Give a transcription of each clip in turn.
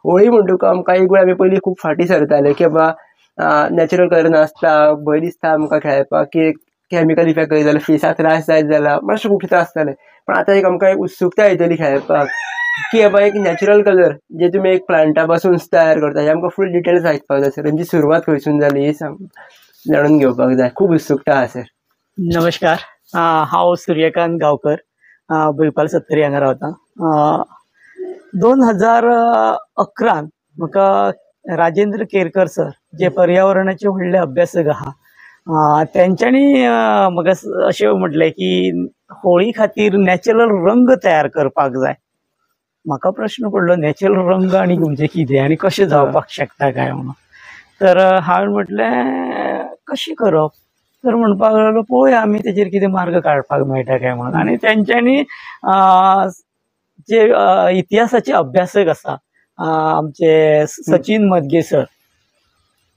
होळी म्हणटुका आमकां एक वेळ आमी पयलीं खूब फाटीं सरताले की बाबा नॅचरल कलर नासता, भंय दिसता आमकां खेळपाक की केमिकल इफेक्ट खंय जाल्यार फेसाक त्रास जायत जाल्यार मातशें खूब त्रास जाताले. पण आतां एक आमकां एक उत्सुकता येतली खेळपाक की बाबा एक नॅचरल कलर जे तुमी एक प्लांटा पासून तयार करता हे आमकां फूल डिटेल्स आयकपाक जाय सर. तेंची सुरवात खंयसून जाली ही जाणून घेवपाक जाय. खूब उत्सुकता आहा सर. नमस्कार. हांव सूर्यकांत गांवकर, भुईपाल सत्तरी हांगा रावतां. 2011 म्हाका राजेंद्र केरकर सर जे पर्यावरणाचे व्हडले अभ्यासक आहा तेंच्यांनी म्हाका अशें म्हटलें की होळी खातीर नॅचरल रंग तयार करपाक जाय. म्हाका प्रश्न पडलो नॅचरल रंग आनी म्हणजे कितें आनी कशें जावपाक शकता काय म्हणून. तर हांवें म्हटलें कशें करप. तर म्हणपाक लागलो पळोवया आमी तेजेर कितें मार्ग काडपाक मेळटा काय म्हणून. आनी तेंच्यांनी जे इतिहासाचे अभ्यासक आसा आमचे सचिन मदगे सर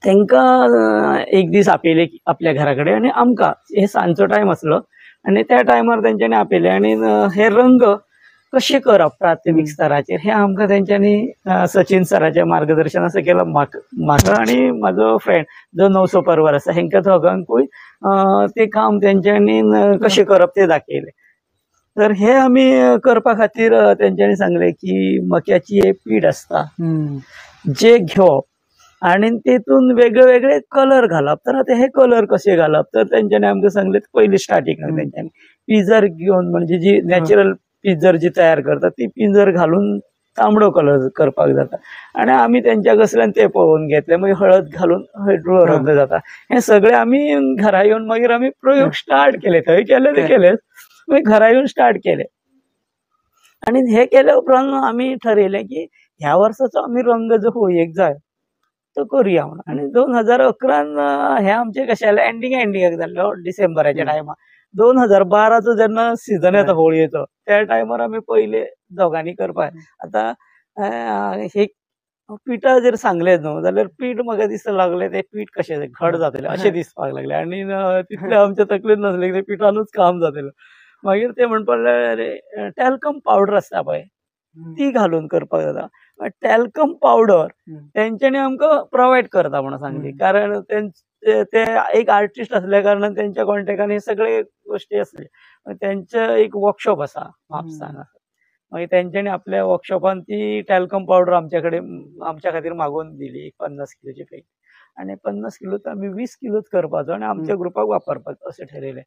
तांकां एक दीस आपयले आपल्या घरा कडेन आनी आमकां हे सांजचो टायम आसलो आनी त्या टायमार तेंच्यांनी आपयले आनी हे रंग कशें करप प्राथमीक स्तराचेर हे आमकां तेंच्यांनी सचिन सराच्या मार्गदर्शना सकयल म्हाका आनी म्हाजो फ्रेंड जो नवसो परवर आसा हेंकां दोगांकूय ते काम तेंच्यांनी कशें करप ते दाखयलें. तर हे आमी करपा खातीर तेंच्यांनी सांगलें की मक्याची एक पीठ आसता जे घेवप आनी तेतून वेगळे वेगळे कलर घालप. तर आतां हे कलर कशे घालप तर तेंच्यांनी आमकां सांगलें पयलीं स्टार्टिंगाक तेंच्यांनी पिंजर घेवन म्हणजे जी नॅचरल पिंजर जी तयार करता ती पिंजर घालून तांबडो कलर करपाक जाता. आनी आमी तेंच्या कडल्यान ते पळोवन घेतले. मागीर हळद घालून हळडुळो रंग जाता. हे सगळे आमी घरा येवन मागीर आमी प्रयोग स्टार्ट केले. थंय केले ते केलेच मागीर घरा येवन स्टार्ट केले. आनी हे केले उपरांत आमी ठरयलें की ह्या वर्साचो आमी रंग जो होळयेक जाय तो करुया म्हणून. आनी 2011 हे आमचें कशें जालें एंडिंगाक जाल्लो डिसेंबराच्या टायमार. 2012चो जेन्ना सिजन येता होळयेचो त्या टायमार आमी पयले दोगांनी करपाक. आतां हे पिठा जर सांगलें न्हू जाल्यार पीठ म्हाका दिसता लागलें तें पीठ कशें घट जातलें अशें दिसपाक लागलें आनी तितलें आमच्या तकलेंत नासलें की तें पिठानूच काम जातलें. मागीर ते म्हणपाक लागले टॅल्कम पावडर आसता पळय ती घालून करपाक जाता. टॅल्कम पावडर तेंच्यांनी आमकां प्रोवायड करता म्हणून सांगली. कारण ते एक आर्टिस्ट असल्या कारणान तेंच्या कॉन्टेक्टान हे सगळे गोश्टी आसले. तेंचे एक वर्कशॉप आसा म्हापसान. मागीर तेंच्यांनी आपल्या वर्कशॉपान ती टॅल्कम पावडर आमच्या खातीर मागोवन दिली 50 किलोची पॅकेट. आनी 50 किलोच आमी 20 किलोच करपाचो आनी आमच्या ग्रुपाक वापरपाचो अशें ठरयलें.